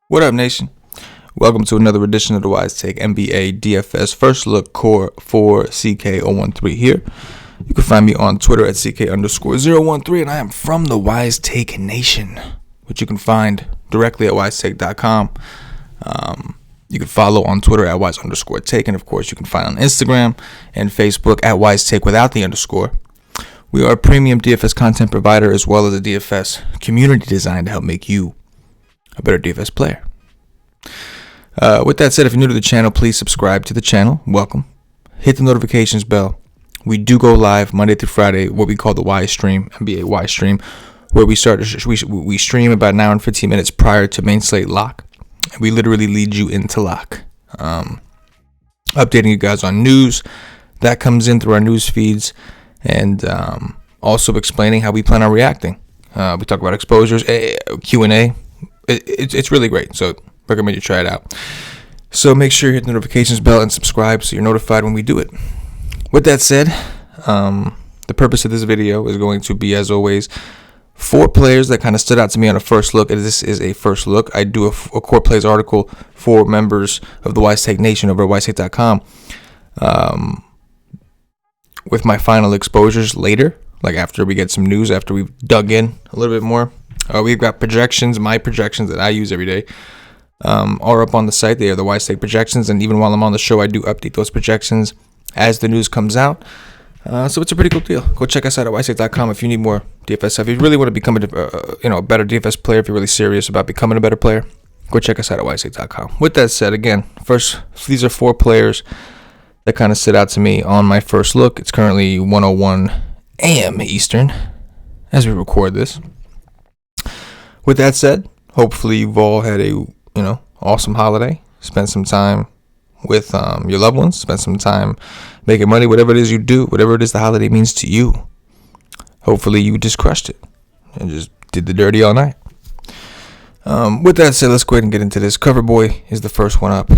What up, nation? Welcome to another edition of the YStake NBA DFS First Look Core for CK013 here. You can find me on Twitter at CK_013, and I am from the YStake Nation, which you can find directly at YStake.com. You can follow on Twitter at Wise_Take, and of course you can find on Instagram and Facebook at YStake without the underscore. We are a premium DFS content provider as well as a DFS community designed to help make you a better DFS player. With that said, if you're new to the channel, please subscribe to the channel. Welcome. Hit the notifications bell. We do go live Monday through Friday, what we call the YStream, NBA YStream, where we stream about an hour and 15 minutes prior to main slate lock. And we literally lead you into lock. Updating you guys on news that comes in through our news feeds, and also explaining how we plan on reacting. We talk about exposures, Q&A. It's really great, so recommend you try it out. So make sure you hit the notifications bell and subscribe so you're notified when we do it. With that said, the purpose of this video is going to be, as always, 4 players that kind of stood out to me on a first look. And this is a first look. I do a core plays article for members of the YStake Nation over at YStake.com with my final exposures later, like after we get some news, after we've dug in a little bit more. We've got projections. My projections that I use every day are up on the site. They are the YStake projections, and even while I'm on the show, I do update those projections as the news comes out. So it's a pretty cool deal. Go check us out at YStake.com if you need more DFS stuff. If you really want to become a better DFS player, if you're really serious about becoming a better player, go check us out at YStake.com. With that said, again, first, these are 4 players that kind of stood out to me on my first look. It's currently 1:01 a.m. Eastern as we record this. With that said, hopefully you've all had a awesome holiday. Spend some time with your loved ones. Spend some time making money, whatever it is you do, whatever it is the holiday means to you. Hopefully you just crushed it and just did the dirty all night. With that said, let's go ahead and get into this. Cover boy is the first one up.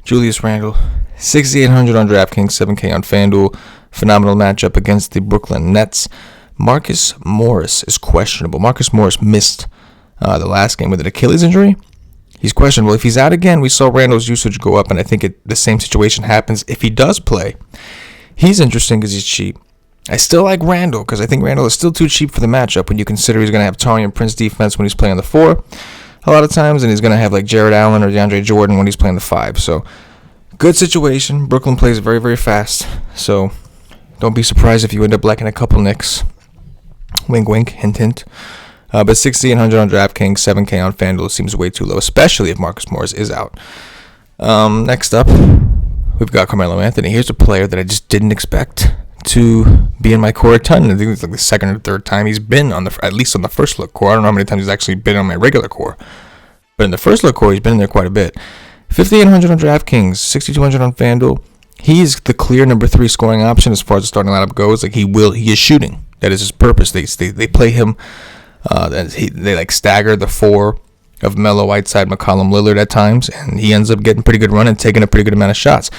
Julius Randle, 6,800 on DraftKings, 7K on FanDuel. Phenomenal matchup against the Brooklyn Nets. Marcus Morris is questionable. Marcus Morris missed the last game with an Achilles injury. He's questionable. If he's out again, we saw Randle's usage go up, and I think the same situation happens if he does play. He's interesting because he's cheap. I still like Randle because I think Randle is still too cheap for the matchup when you consider he's going to have Taurean Prince defense when he's playing the 4 a lot of times, and he's going to have like Jared Allen or DeAndre Jordan when he's playing the 5. So good situation. Brooklyn plays very, very fast, so don't be surprised if you end up liking a couple Knicks. Wink, wink, hint, hint. But 6,800 on DraftKings, 7K on FanDuel seems way too low, especially if Marcus Morris is out. Next up, we've got Carmelo Anthony. Here's a player that I just didn't expect to be in my core a ton. I think it's like the second or third time he's been at least on the first look core. I don't know how many times he's actually been on my regular core, but in the first look core, he's been in there quite a bit. 5,800 on DraftKings, 6,200 on FanDuel. He's the clear number 3 scoring option as far as the starting lineup goes. Like he is shooting. That is his purpose. They play him. They like stagger the 4 of Melo, Whiteside, McCollum, Lillard at times, and he ends up getting pretty good run and taking a pretty good amount of shots.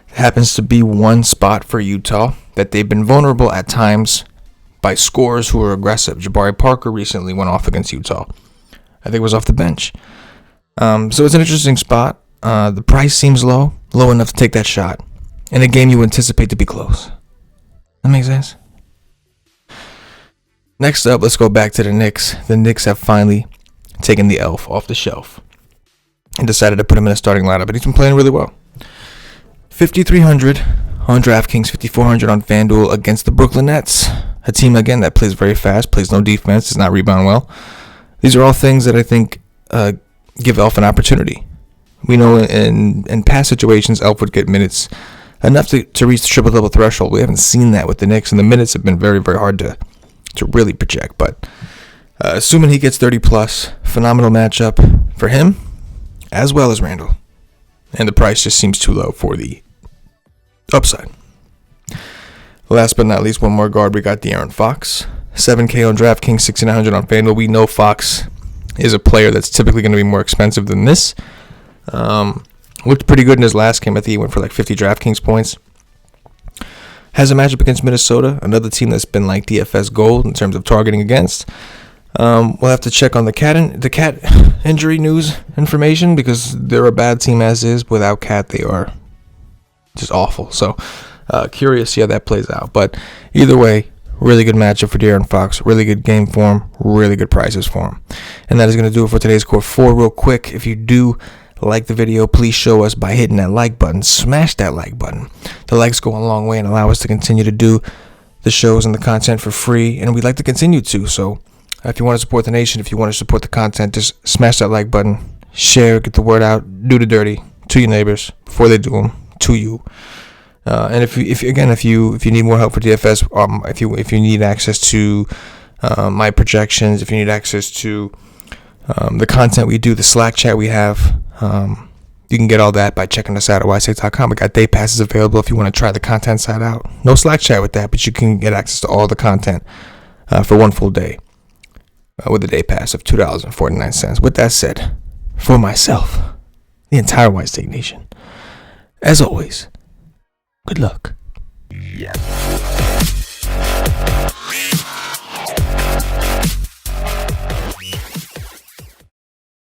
It happens to be one spot for Utah that they've been vulnerable at times by scorers who are aggressive. Jabari Parker recently went off against Utah. I think it was off the bench. So it's an interesting spot. The price seems low enough to take that shot in a game you anticipate to be close. That makes sense? Next up, let's go back to the Knicks. The Knicks have finally taken the elf off the shelf and decided to put him in a starting lineup, but he's been playing really well. 5,300 on DraftKings, 5,400 on FanDuel against the Brooklyn Nets, a team, again, that plays very fast, plays no defense, does not rebound well. These are all things that I think give Elf an opportunity. We know in past situations, Elf would get minutes enough to reach the triple-double threshold. We haven't seen that with the Knicks, and the minutes have been very, very hard to really project, but assuming he gets 30 plus, phenomenal matchup for him as well as Randle, and the price just seems too low for the upside. Last but not least, one more guard. We got De'Aaron Fox, 7K on DraftKings, 6,900 on FanDuel. We know Fox is a player that's typically going to be more expensive than this. Looked pretty good in his last game. I think he went for like 50 DraftKings points. has a matchup against Minnesota, another team that's been like DFS gold in terms of targeting against. We'll have to check on the cat injury news information because they're a bad team as is. Without Cat, they are just awful. So curious to see how that plays out. But either way, really good matchup for De'Aaron Fox. Really good game for him. Really good prices for him. And that is going to do it for today's Core 4. Real quick, if you do like the video, please show us by hitting that like button. Smash that like button. The likes go a long way and allow us to continue to do the shows and the content for free. And we'd like to continue to. So if you want to support the nation, if you want to support the content, just smash that like button. Share, get the word out. Do the dirty to your neighbors before they do them to you. And if you need more help for DFS, if you need access to my projections, if you need access to the content we do, the Slack chat we have, you can get all that by checking us out at YStream.com. We got day passes available if you want to try the content side out. No Slack chat with that, but you can get access to all the content for one full day with a day pass of $2.49. With that said, for myself, the entire YStream Nation, as always, good luck. Yes.